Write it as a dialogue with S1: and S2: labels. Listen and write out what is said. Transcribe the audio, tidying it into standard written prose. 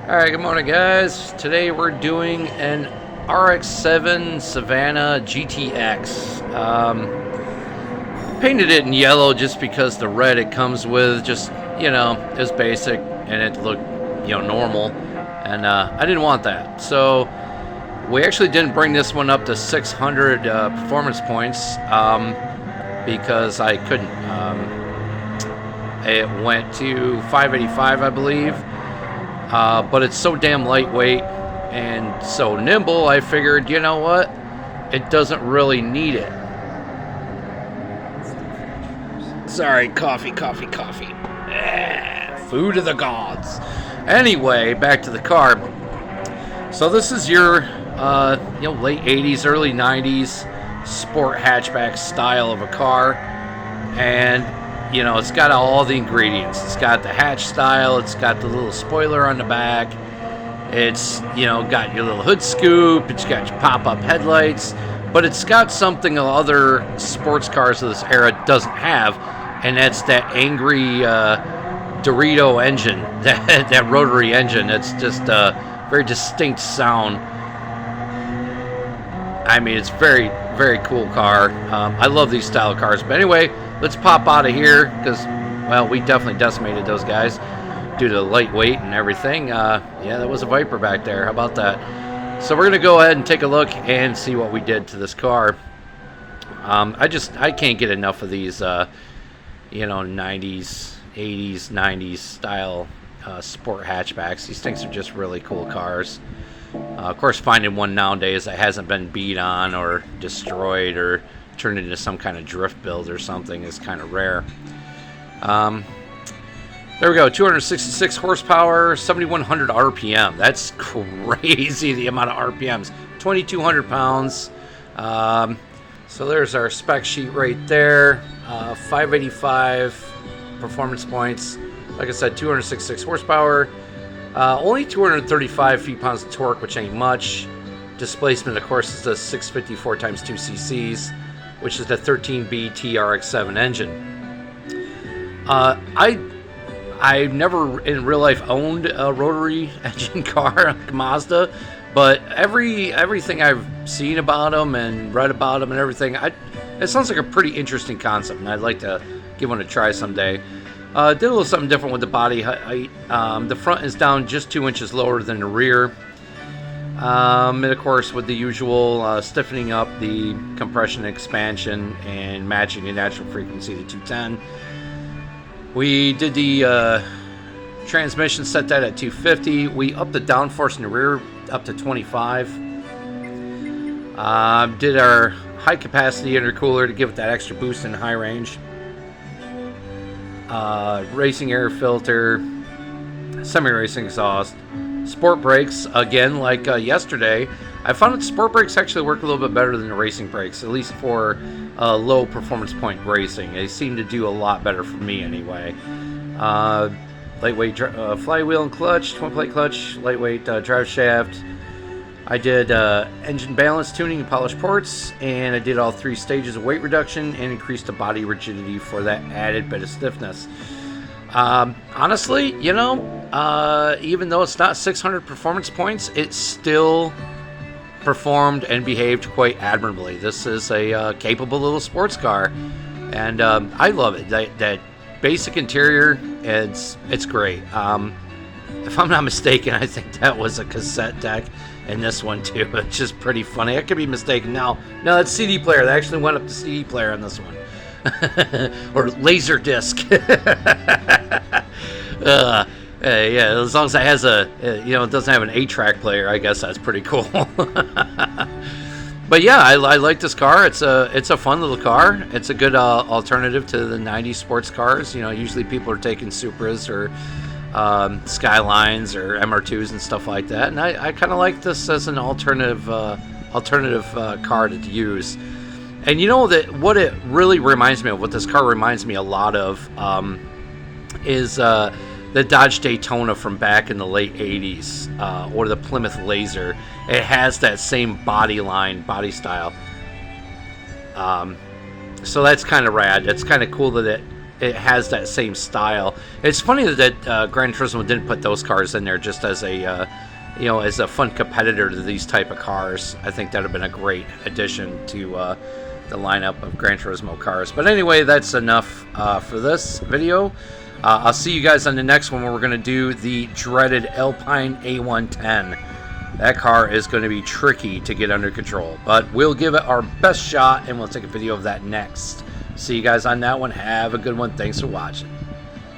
S1: Alright, good morning guys. Today we're doing an rx7 Savannah GTX. Painted it in yellow just because the red it comes with just, is basic and it looked, normal. And I didn't want that. So we actually didn't bring this one up to 600 performance points because I couldn't. It went to 585, I believe. But it's so damn lightweight and so nimble, I figured, you know what? It doesn't really need it. Sorry, coffee. Food of the gods. Anyway, back to the car. So this is your, late 80s, early 90s sport hatchback style of a car. And it's got all the ingredients. It's got the hatch style. It's got the little spoiler on the back. It's, got your little hood scoop. It's got your pop-up headlights. But it's got something other sports cars of this era doesn't have, and that's that angry Dorito engine, that rotary engine. It's just a very distinct sound. I mean, it's very, very cool car. I love these style of cars. But anyway, let's pop out of here because, well, we definitely decimated those guys due to the lightweight and everything. Yeah, that was a Viper back there. How about that? So we're going to go ahead and take a look and see what we did to this car. I can't get enough of these, 90s, 80s, 90s style sport hatchbacks. These things are just really cool cars. Of course, finding one nowadays that hasn't been beat on or destroyed or turned into some kind of drift build or something is kind of rare. There we go, 266 horsepower, 7,100 RPM. That's crazy, the amount of RPMs. 2,200 pounds. So there's our spec sheet right there. 585 performance points. Like I said, 266 horsepower. Only 235 feet-pounds of torque, which ain't much. Displacement, of course, is the 654 times 2 cc's, which is the 13B rx7 engine. I never in real life owned a rotary engine car, like Mazda, but everything I've seen about them and read about them and everything, it sounds like a pretty interesting concept, and I'd like to give one a try someday. Did a little something different with the body height. The front is down just 2 inches lower than the rear. And of course, with the usual stiffening up the compression expansion and matching the natural frequency to 210. We did the transmission, set that at 250. We upped the downforce in the rear up to 25. Did our high capacity intercooler to give it that extra boost in high range. Racing air filter, semi-racing exhaust. Sport brakes, again, like yesterday, I found that sport brakes actually work a little bit better than the racing brakes, at least for low performance point racing. They seem to do a lot better for me anyway. Lightweight flywheel and clutch, twin plate clutch, lightweight drive shaft. I did engine balance tuning and polished ports, and I did all 3 stages of weight reduction and increased the body rigidity for that added bit of stiffness. Honestly, even though it's not 600 performance points, it still performed and behaved quite admirably. This is a capable little sports car, and I love it. That basic interior, it's great. If I'm not mistaken, I think that was a cassette deck in this one too. It's just pretty funny. I could be mistaken. No, that's CD player. They actually went up to CD player on this one. Or laser disc. Yeah, as long as it has it doesn't have an 8-track player, I guess that's pretty cool. But yeah, I like this car. It's a fun little car. It's a good alternative to the 90s sports cars. Usually people are taking Supras or Skylines or MR2s and stuff like that, and I kind of like this as an alternative car to use. And that what it really reminds me of, what this car reminds me a lot of, is the Dodge Daytona from back in the late 80s, or the Plymouth Laser. It has that same body style. So that's kind of rad. It's kind of cool that it has that same style. It's funny that Gran Turismo didn't put those cars in there just as a as a fun competitor to these type of cars. I think that would have been a great addition to the lineup of Gran Turismo cars. But anyway, that's enough for this video. I'll see you guys on the next one where we're going to do the dreaded Alpine A110. That car is going to be tricky to get under control, but we'll give it our best shot and we'll take a video of that next. See you guys on that one. Have a good one. Thanks for watching.